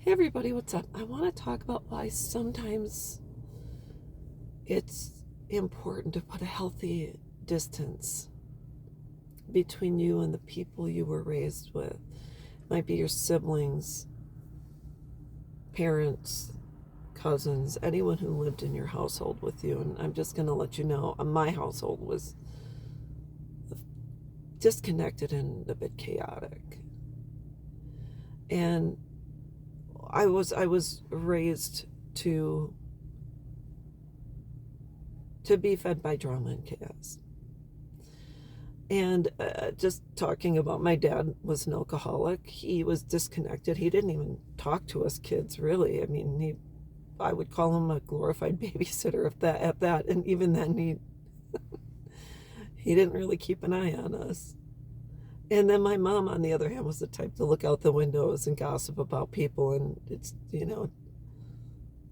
Hey everybody, what's up? I want to talk about why sometimes it's important to put a healthy distance between you and the people you were raised with. It might be your siblings, parents, cousins, anyone who lived in your household with you. And I'm just going to let you know, my household was disconnected and a bit chaotic. And I was raised to be fed by drama and chaos. And just talking about, my dad was an alcoholic. He was disconnected. He didn't even talk to us kids, really. I mean, I would call him a glorified babysitter at that. And even then, he didn't really keep an eye on us. And then my mom, on the other hand, was the type to look out the windows and gossip about people. And it's,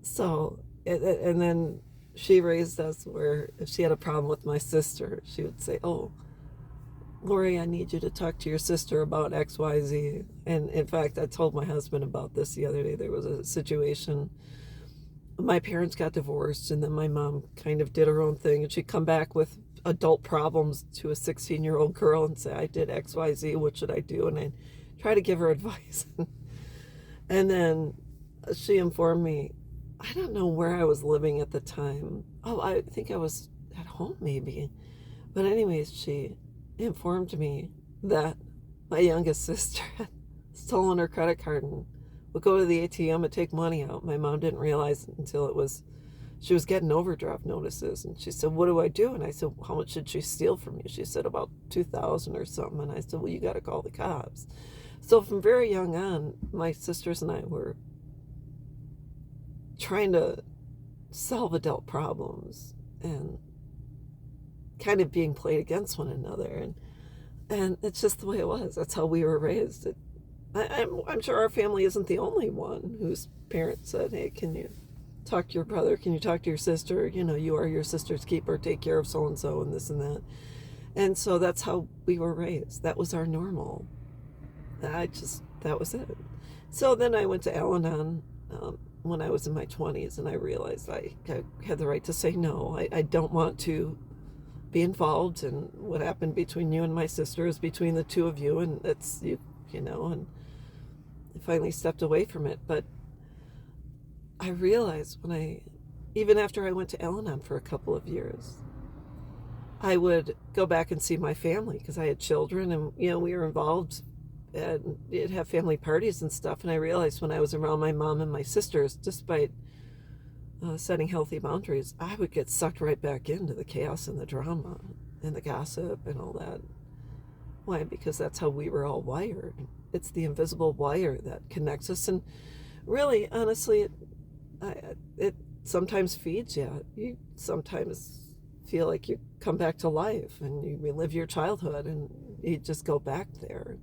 so, and then she raised us where if she had a problem with my sister, she would say, "Oh, Lori, I need you to talk to your sister about XYZ." And in fact, I told my husband about this the other day. There was a situation. My parents got divorced, and then my mom kind of did her own thing, and she'd come back with adult problems to a 16-year-old girl and say, "I did XYZ, what should I do?" And I try to give her advice. And then she informed me, I don't know where I was living at the time. Oh, I think I was at home maybe. But anyways, she informed me that my youngest sister had stolen her credit card and would go to the ATM and take money out. My mom didn't realize until she was getting overdraft notices. And she said, "What do I do?" And I said, "How much did she steal from you?" She said, "About 2,000 or something." And I said, "Well, you got to call the cops." So from very young on, my sisters and I were trying to solve adult problems and kind of being played against one another. And it's just the way it was. That's how we were raised. I'm sure our family isn't the only one whose parents said, "Hey, can you talk to your brother? Can you talk to your sister? You are your sister's keeper. Take care of so-and-so and this and that." And so that's how we were raised. That was our normal. That was it. So then I went to Al-Anon when I was in my 20s, and I realized I had the right to say no. I don't want to be involved in what happened between you and my sister is between the two of you, and it's and I finally stepped away from it. But I realized even after I went to Al-Anon for a couple of years, I would go back and see my family because I had children, and we were involved, and you'd have family parties and stuff. And I realized when I was around my mom and my sisters, despite setting healthy boundaries, I would get sucked right back into the chaos and the drama and the gossip and all that. Why? Because that's how we were all wired. It's the invisible wire that connects us. And really, honestly, it sometimes feeds you. You sometimes feel like you come back to life and you relive your childhood and you just go back there.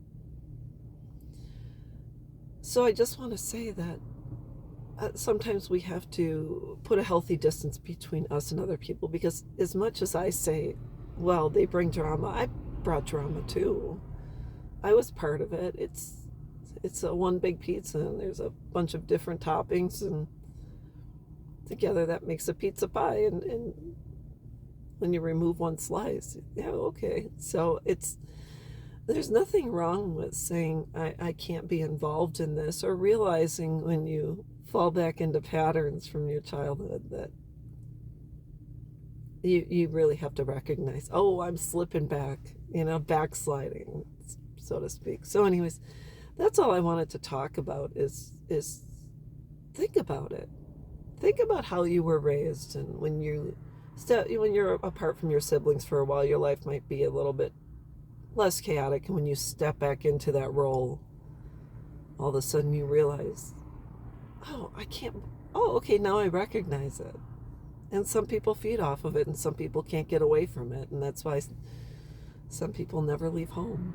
So I just want to say that sometimes we have to put a healthy distance between us and other people, because as much as I say, well, they bring drama, I brought drama too. I was part of it. It's a one big pizza, and there's a bunch of different toppings, and together that makes a pizza pie. And when you remove one slice, yeah, okay. So there's nothing wrong with saying I can't be involved in this, or realizing when you fall back into patterns from your childhood that you really have to recognize, oh, I'm slipping back, backsliding, so to speak. So anyways, that's all I wanted to talk about is think about it. Think about how you were raised, and when you're apart from your siblings for a while, your life might be a little bit less chaotic. And when you step back into that role, all of a sudden you realize, okay, now I recognize it. And some people feed off of it, and some people can't get away from it. And that's why some people never leave home.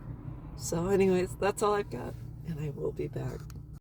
So anyways, that's all I've got, and I will be back.